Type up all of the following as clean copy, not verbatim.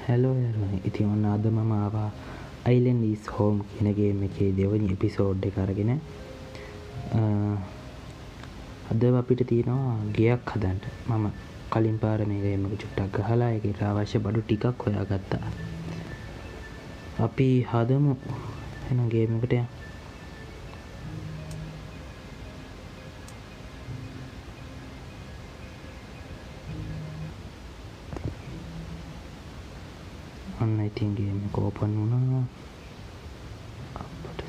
Hello යාළුවනේ. ඉතින් ඔන්න අද මම ආවා Island is Home කියන ගේම් එකේ දෙවෙනි එපිසෝඩ් එක අරගෙන. අද අපිට තියෙනවා ගෙයක් හදන්න. මම කලින් පාර මේ ගේම් එක චුට්ටක් ගහලා ඒකට අවශ්‍ය බඩු ටිකක් හොයාගත්තා. අපි හදමු එහෙනම් ගේම් එකට යමු. ඔන්න ඉතින් ගේම් එක ඕපන් වුණා. අපිට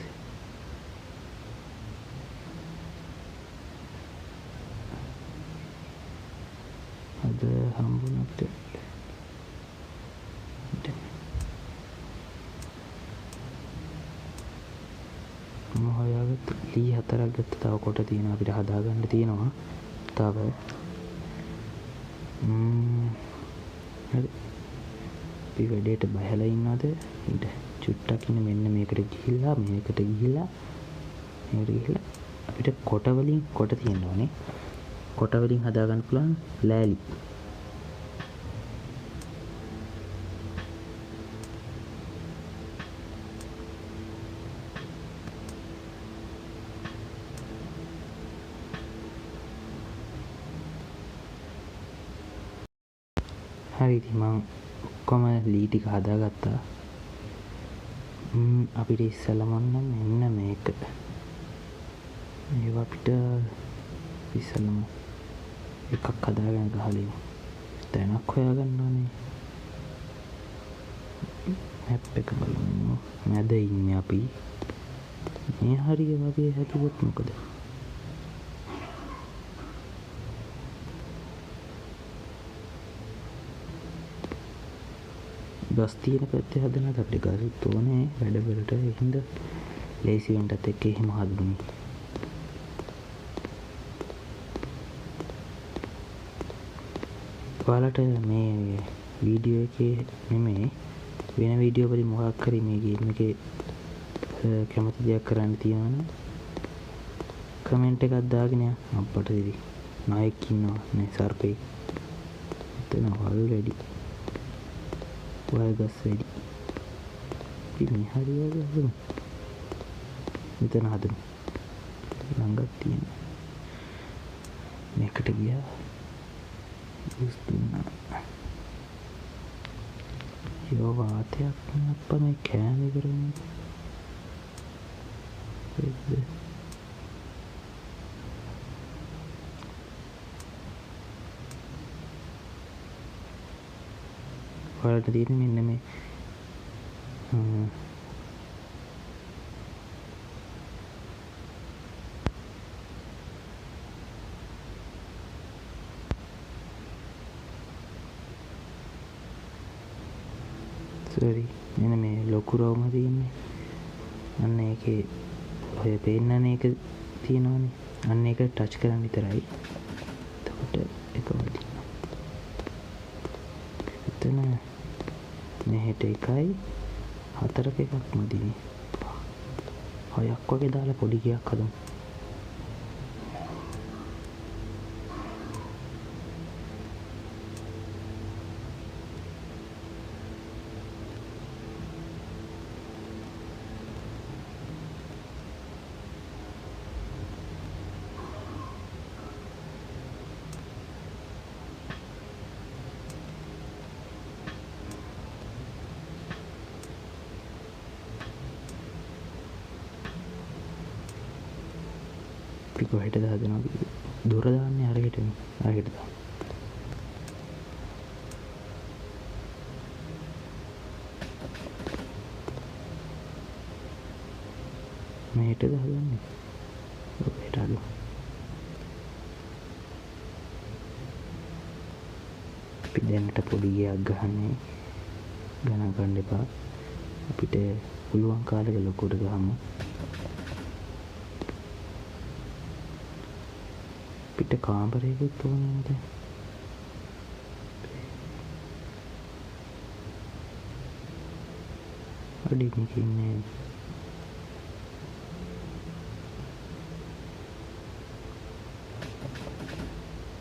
අද හම්බුණත් මම හොයාගත්ත ලී 4ක් ගත්ත. තව කොට තියෙනවා අපිට හදාගන්න තියෙනවා. තව හරි අපි වැඩේට බහලා ඉන්නවද? ඉන්න චුට්ටක් ඉන්න මෙන්න මේකට ගිහිල්ලා අපිට කොට වලින් කොට තියෙනවානේ. කොට වලින් හදාගන්න පුළුවන් ලෑලි. හරි ඉතින් මම ඔක්කොම ලී ටික හදාගත්තා. අපිට ඉස්සෙල්ලාම මෙන්න මේක මේවා අපිට ඉස්සෙල්ලාම එකක් හදාගෙන ගහලිමු. තැනක් හොයාගන්න ඕනේ. මැප් එක බලමු. මැද ඉන්නේ අපි. මේ හරිය වගේ හැදුවොත් මොකද? ගස් තියෙන පැත්තේ හදනද අපිට ගස් තෝනේ වැඩවලට හින්ද ලේසි වෙන්නත් එක්ක එහෙම හදුනේ. ඔයාලට මේ වීඩියෝ එකේ නෙමෙයි වෙන වීඩියෝ වලින් මොකක් හරි මේ ගේම් එකේ කැමති දෙයක් කරන්න තියෙනවනම් කමෙන්ට් එකක් දාගෙන යන්න. අපට ඉතින් නායක ඉන්නවා නේ සර්පේ. එතන වල් වැඩි. වල්ගස් වැඩි. ඉතින් හරියට හදමු. මෙතන හදමු. ළඟක් තියෙන. මේකට ගියා. යෝ වාතයක් අප්පා මේ කෑම ඉවරනේ. ඔයාලට තියෙන්නේ මෙන්න මේ සෝරි මෙන්න මේ ලොකු රවුම තියෙන්නේ. අන්න ඒකේ ඔය පේන්නන එක තියෙනවනේ. අන්න ඒක ටච් කරන් විතරයි. එතකොට ඒක වදිනවා. එතන මෙහෙට 1යි 4ක එකක් මදිනේ. 6ක් වගේ දාලා පොඩි ගයක් හදමු. අපි කොහෙටද හදනවද? දොර දාන්නේ අරකට දාන්න. මෙහෙටද හදන්නේ. ඔහෙට අඩු. අපි දැනට පොඩි ගයක් ගහන්නේ. ගණන් ගන්න එපා. අපිට පුළුවන් කාලෙක ලොකුට ගහමු. පිට කාමරයකුත් ඕනේ නේද? අඩියක ඉන්නේ.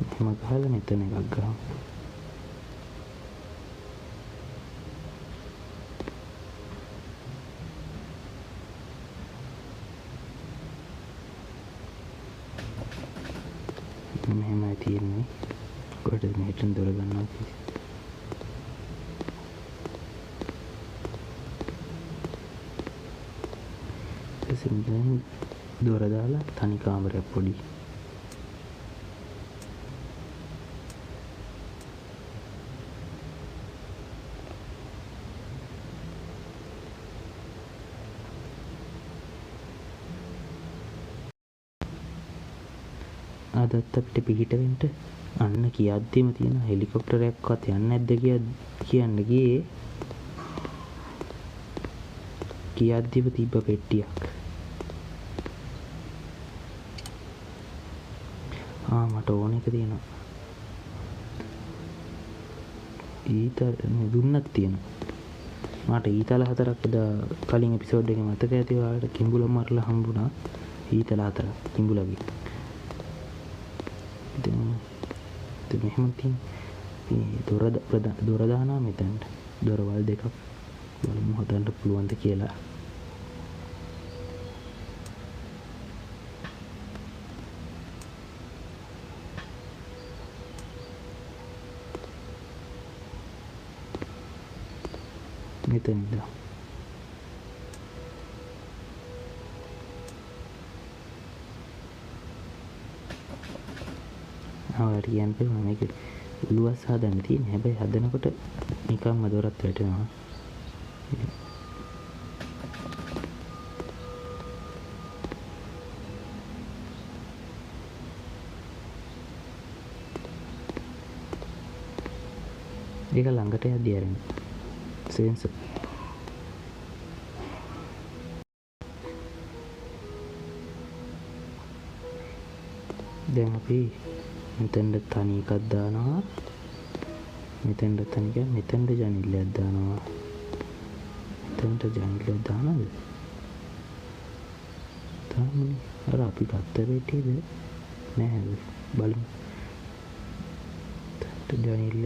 එහෙම ගහලා මෙතන එකක් ගහමු. මොකටද මෙහෙටන් දොර ගන්නවා කිව්වේ? සිංහලෙන් දොර දාලා තනි කාමරයක් පොඩි. අදත් අපිට පිහිට වෙන්න අන්න කියද්දිම තියෙන හෙලිකොප්ටරයක්වත් යන්නේ නැද්ද කියන්න ගියේ. කියද්දිම තිබ්බ පෙට්ටියක්. මට ඕන එක තියෙනවා. ඊතල දුන්නක් තියෙනවා. මට ඊතල 4ක් එදා කලින් එපිසෝඩ් එකේ මතක ඇති ඔයාලට කිඹුල මරලා හම්බුණා. ඊතල 4ක් කිඹුලගේ. ඉතින් මෙහෙම තියෙන්නේ. දොර දානවා මෙතනට. දොරවල් දෙකක් බලමු හදන්න පුළුවන්ද කියලා. මෙතනද ඔයාලට කියන්න පුළුවන් මේක උළුවස් හදන්න තියෙන්නේ. හැබැයි හදනකොට නිකම්ම දොරත් වැටෙනවා. ඒක ළඟට යද්දී ආරෙන්න සෙන්සර්. දැන් අපි මෙතෙන්ට තනි එකක් දානවා. මෙතෙන්ට තනි එකක්, මෙතෙන්ට ජනිල්ලයක් දානවා. මෙතෙන්ට ජනිල්ලයක් දානවද? තාමනේ අර අපි ගත්ත පෙට්ටියද නැහැ. බලමු. මෙතෙන්ට ජනිල්ල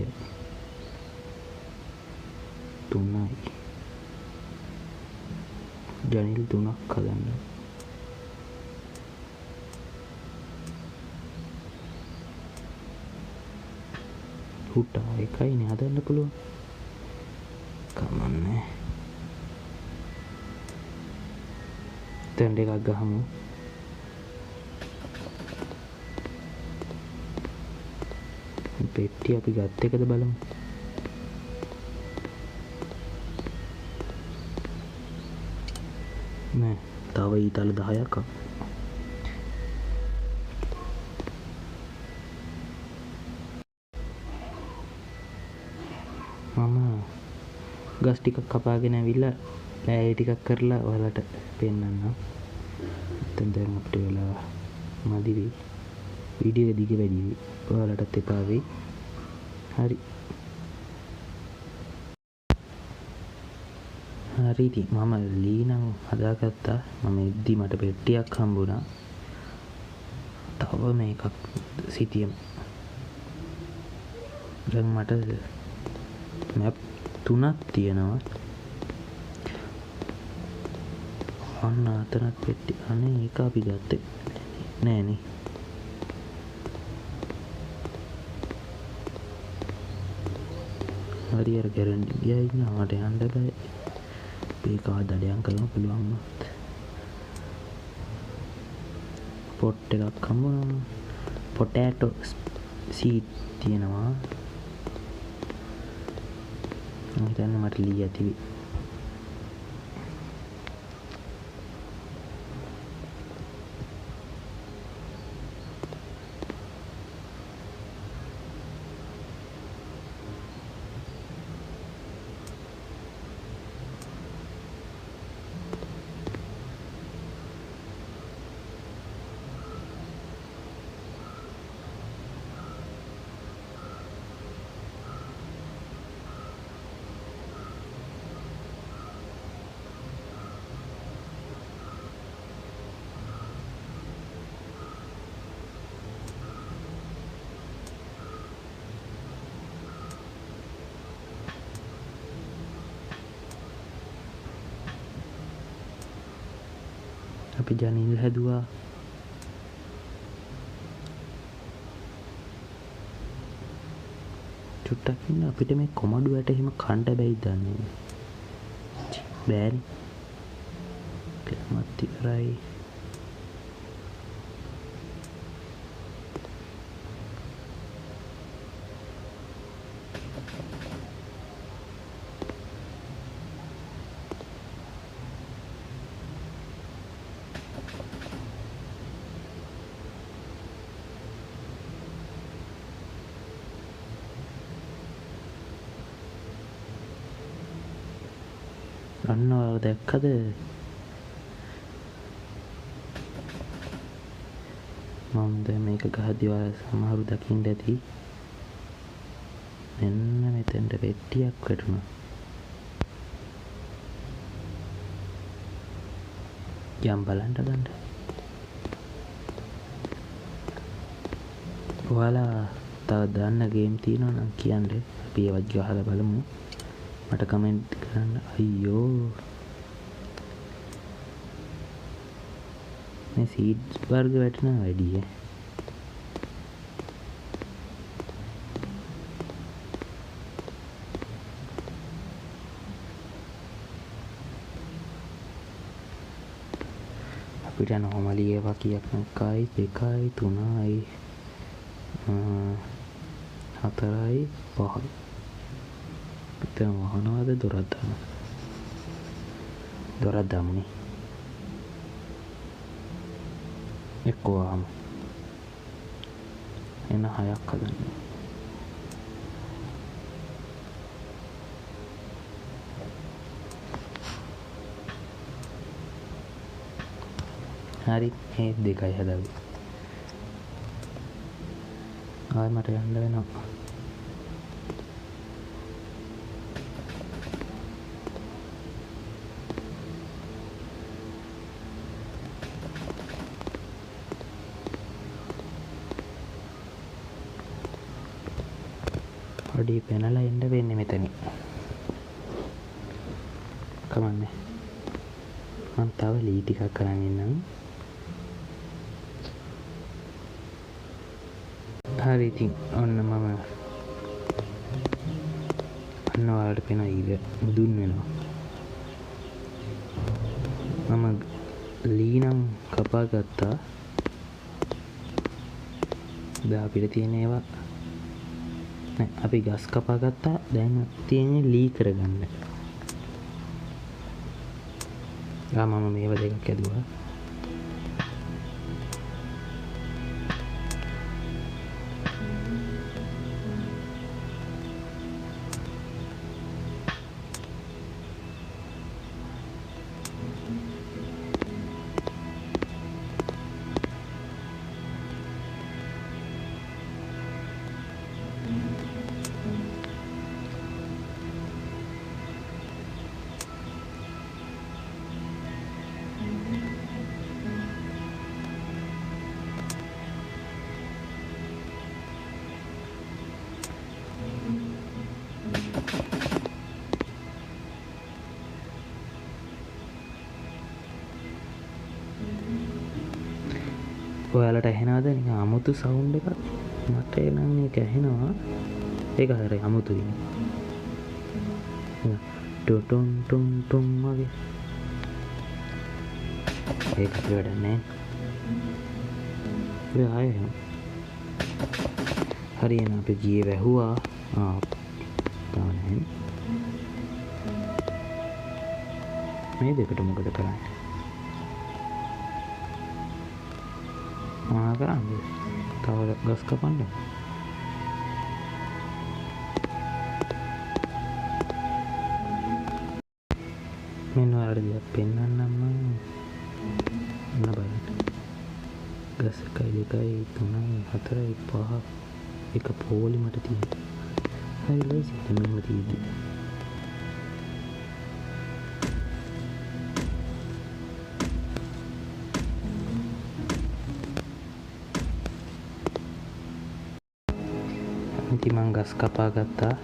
3යි. ජනිල් 3ක් හදන්න. හුටා එකයිනේ හදන්න පුළුවන්. කමන්නේ. දැන් එකක් ගහමු. පෙට්ටිය අපි ගත්ත එකද බලමු. නෑ, තව ඊතල 10ක්. මම ගස් ටිකක් කපාගෙන ඇවිල්ලා ඈය ටිකක් කරලා ඔයාලට පෙන්නන්නම්. දැන් අපිට වෙලා මදි වෙයි. වීඩියෝ එක දිග වැඩි වෙයි. ඔයාලටත් එපා වෙයි. හරි. හරි ඉතින් මම ලීනම් හදාගත්තා. මම ඉද්දි මට පෙට්ටියක් හම්බුණා. තව මේකක් සිටියම. දැන් මට මැප් 3ක් තියෙනවා. අන්න අතනක් පෙට්ටි. අනේ ඒක අපි ගත්තේ නෑනේ. හරි අර ගැරන්ටි ගියා ඉන්නවා. මට යන්න බෑ. මේක ආදඩයන් කරන්න පුළුවන් වුණත්. පොට් එකක් හම්බුණා. පොටෑටෝ සීඩ් තියෙනවා. මම හිතන්නේ මට ලී ඇතිවි. අපි ජනේල් හැදුවා. පොට්ටක් ඉන්න අපිට මේ කොමඩු වැට එහෙම කණ්ඩ බැයිද දන්නේ බෑනේ. කැමති කරයි. අන්න ඔයාලා දැක්කද මම දැන් මේක ගහද්දි ඔයාලා සමහරු දකින්න ඇති මෙන්න මෙතෙන්ට පෙට්ටියක් වැටුණා. යම් බලන්න ගන්න. ඔයාලා තව දන්න ගේම් තියෙනවා නම් කියන්න. අපි ඒවත් ගහලා බලමු. මට කමෙන්ට් කරන්න. අයියෝ මේ සීඩ්ස් වර්ග වැටෙනවා වැඩි ඈ. අපිට නොමලි ඒවා කීයක් නම් 1යි 2යි 3යි 4යි 5යි පිටම වහනවාද දොරක් දාන්න. දොරක් දාමුනේ. එක්කවම එන 6ක් හදන්න. හරි මේ 2යි හදාගන්න. ආයෙ මට යන්න වෙනවා. පොඩි පැනලා එන්න වෙන්නේ මෙතනින්. කමන්නේ. මම තව ලී ටිකක් කරන් ඉන්නම්. හරි ඉතින් ඔන්න මම අන්න ඔයාලට පේන ඊග මුදුන් වෙනවා. මම ලී නම් කපා ගත්තා. දැන් අපිට තියෙන ඒවා අපි ගස් කපා ගත්තා. දැන් තියෙන්නේ ලී කරගන්න. මම මේව දෙකක් ඇදුවා. ඔයාලට ඇහෙනවද නිකන් අමුතු සවුන්ඩ් එකක්? මට නම් මේක ඇහෙනවා. ඒක හරිය අමුතුයි. ටොටොන් ටොන් ටොන් වගේ. ඒක වැඩක් නෑ. ඒ ආයේ හරියන අපි ගියේ වැහුවා. තානේ. මේ දෙකට මොකද කරන්නේ? මොනවා කරන්නේ? තව ගස් කපන්න. මෙන්න ඔයාලට දෙයක් පෙන්වන්නම් මම. මොන බලන්න. ගස් 1 2 3 4 5 එක පොලි මට තියෙනවා. හරි ලේසි මෙන්න තියෙන්නේ. ඉතින් මං ගස් කපා ගත්තා.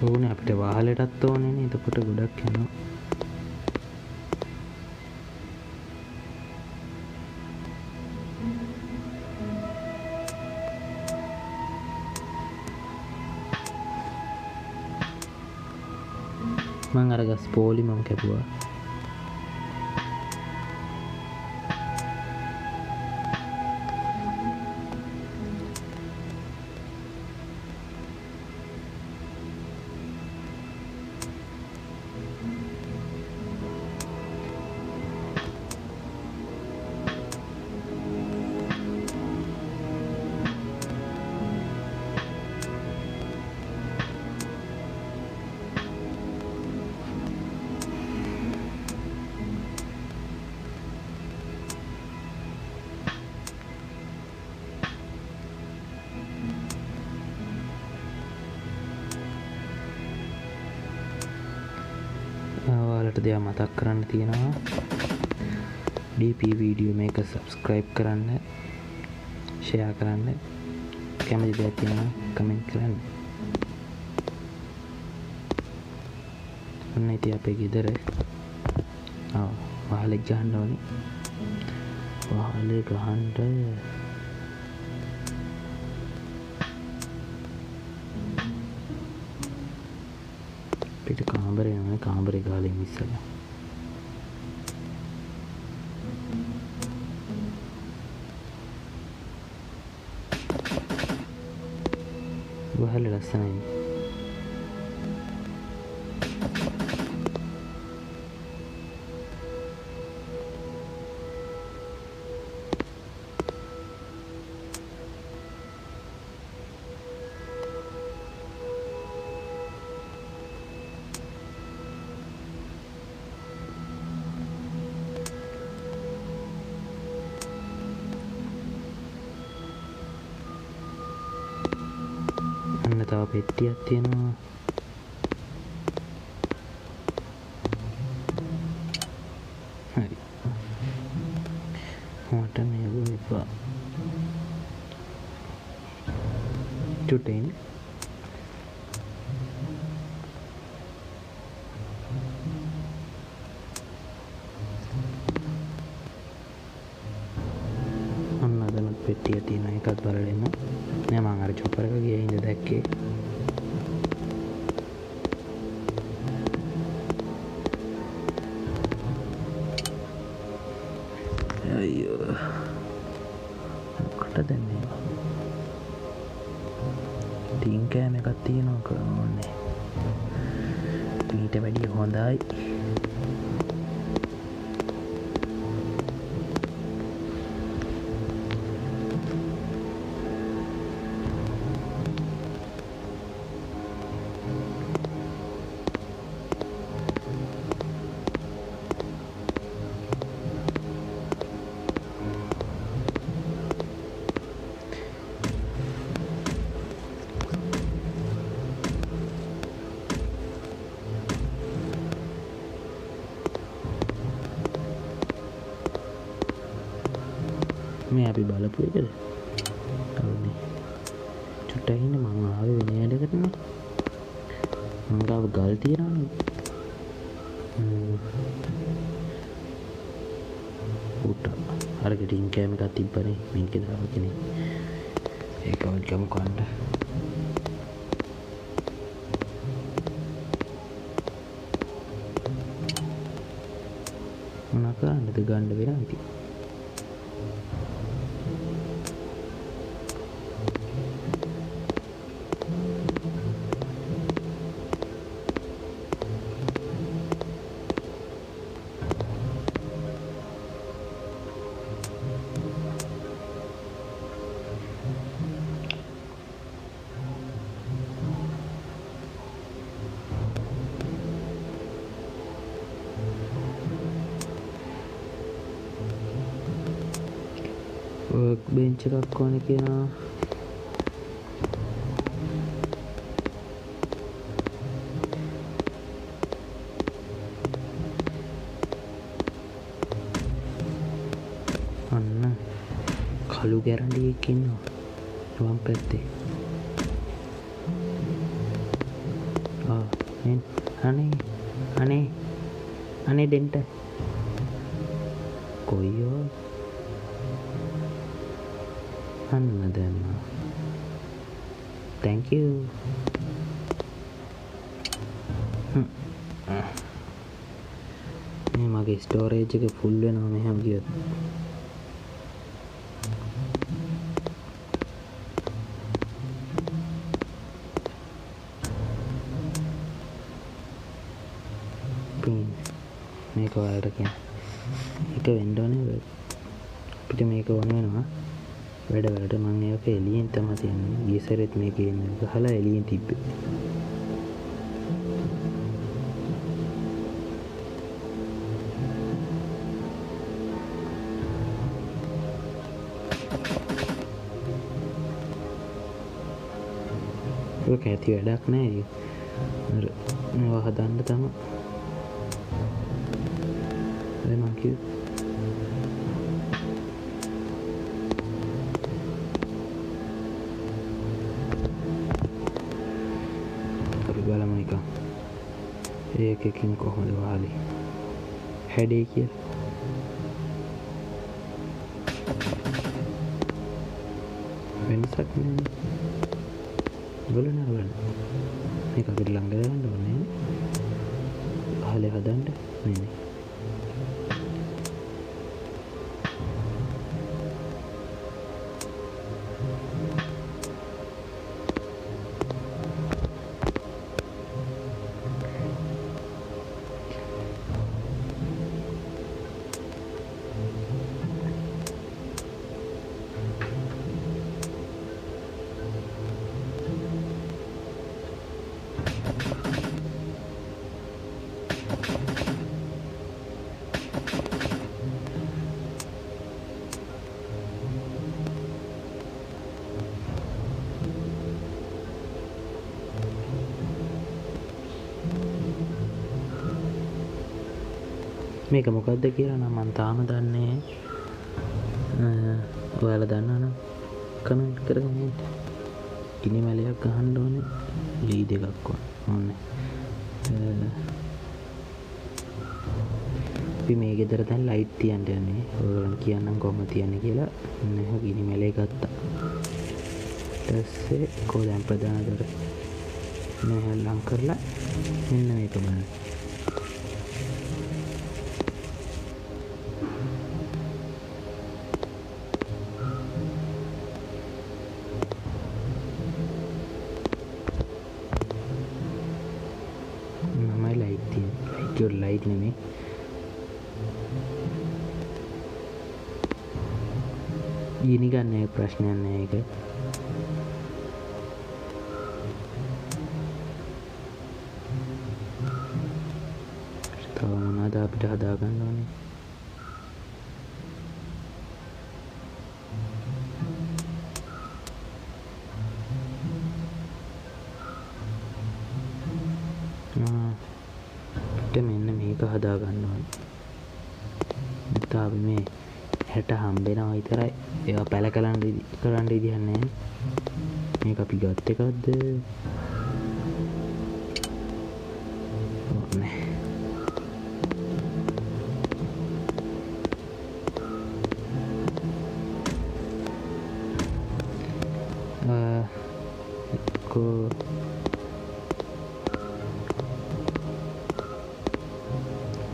ඕනේ අපිට වාහලටත් ඕනේ නේ. එතකොට ගොඩක් යනවා. මං අර ගස් පොලි මම කැපුවා. ඔයාලට දෙයක් මතක් කරන්න තියෙනවා. DP වීඩියෝ මේක සබ්ස්ක්‍රයිබ් කරන්න, ෂෙයා කරන්න, කැමති දෙයක් තියෙනවා කමෙන්ට් කරන්න. ඔන්න ඉතින් අපේ ගෙදර වහලෙක් ගහන්න ඕනේ. වහලේ ගහන්න පිට කාමරේ යනවා. කාමරේ ගාලින් ඉස්සලා වහල ලස්සනයි. අන්න තව පෙට්ටියක් තියෙනවා. හරි. මට මේක එපා. චුටෙන් අන්න අදනත් පෙට්ටිය තියෙන එකත් බලන්න. නෑ මං අර චොපර් එක ගියේ ඉඳ දැක්කේ. අයියෝ මොකටද මේවා? ටින් කෑම එකක් තියෙනවා කරන්නේ. ඊට වැඩිය හොඳයි. මේ අපි බලපු එකද? ඔව්නේ. චුට්ටක් ඉන්න මම ආවේ වෙන වැඩකට නේ. මං ගාව ගල් තියනවනේ. උට අර ගෙටින් කෑම එකක් තිබ්බනේ මේකේ දාව කෙනෙක්. ඒක වල්කම කොණ්ඩ. මොනවා කරන්නද ගන්න වෙනවා ඉතින්. work bench එකක් ඕනේ කියනවා. අන්න කළු ගැරන්ඩියෙක් ඉන්නවා වම් පැත්තේ. අනේ දෙන්ට කොයියෝ අන්න දැම්මා. thank you. මේ මගේ ස්ටෝරේජ් එක ෆුල් වෙනවා මෙහෙම ගියොත්. මේක ඔයාලට කියන එක වෙන්න ඕනේ. අපිට මේක ඕන වෙනවා වැඩවලට. මම ඒක එළියෙන් තමයි තියන්නේ. ගිය සැරේත් මේ ගේම් එක ගහලා එළියෙන් තිබ්බේ. ඒක ඇති වැඩක් නෑ. අර මේවා හදන්න තමයි මම කිව්වේ. අපි බලමු එක. ඒකකින් කොහොමද වාලේ හැඩේ කියලා. වෙනසක් නෑ. බලන්න මේක අපිට ළඟ දාන්න ඕනේ. අහලේ හදන්න නේ. මේක මොකක්ද කියලා නම් මම තාම දන්නේ නැහැ. ඔයාලා දන්නවනම් කමෙන්ට් කරගෙන ඉන්න. ගිනි මැලයක් ගහන්න ඕනේ. ලී දෙකක් ඕනේ. අපි මේ ගෙදර දැන් ලයිට් තියන්න යන්නේ. ඔයාලන් කියන්නම් කොහොමද තියන්නේ කියලා. මම ගිනි මැලේ ගත්තා. ඊට පස්සේ කොහෙන් ප්‍රධාන දොර මෙහෙම ලං කරලා මෙන්න මේක බලන්න. ලයිට් නෙමෙයි. ගිනි ගන්න ප්‍රශ්නයක් නෑ ඒක. තව මොනවද අපිට හදා ගන්න ඕනේ? මෙන්න මේක හදා ගන්න ඕනේ. නැත්නම් අපි මේ හැට හම්බෙනවා විතරයි. ඒවා පැල කරන්න විදිහක් නැහැ. මේක අපි ගත් එකක්ද? නෑ.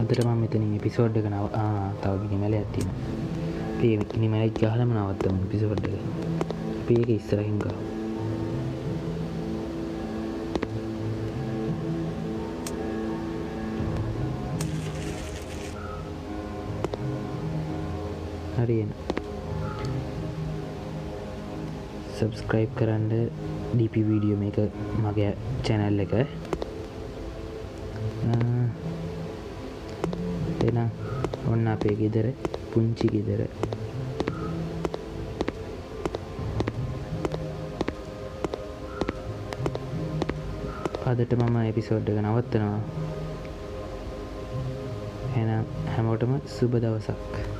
අදට මම මෙතනින් එපිසෝඩ් එක තව ගිනි මැලයක් තියෙනවා. අපි ගිනි මැලක් ගහලාම නවත්තමු එපිසෝඩ් එක. අපි ඒක ඉස්සරහින් ගමු. හරියන. සබ්ස්ක්‍රයිබ් කරන්න DP වීඩියෝ මේක මගේ channel එක. එහෙනම් ඔන්න අපේ ගෙදර පුංචි ගෙදර. අදට මම එපිසෝඩ් එක නවත්තනවා. එහෙනම් හැමෝටම සුබ දවසක්.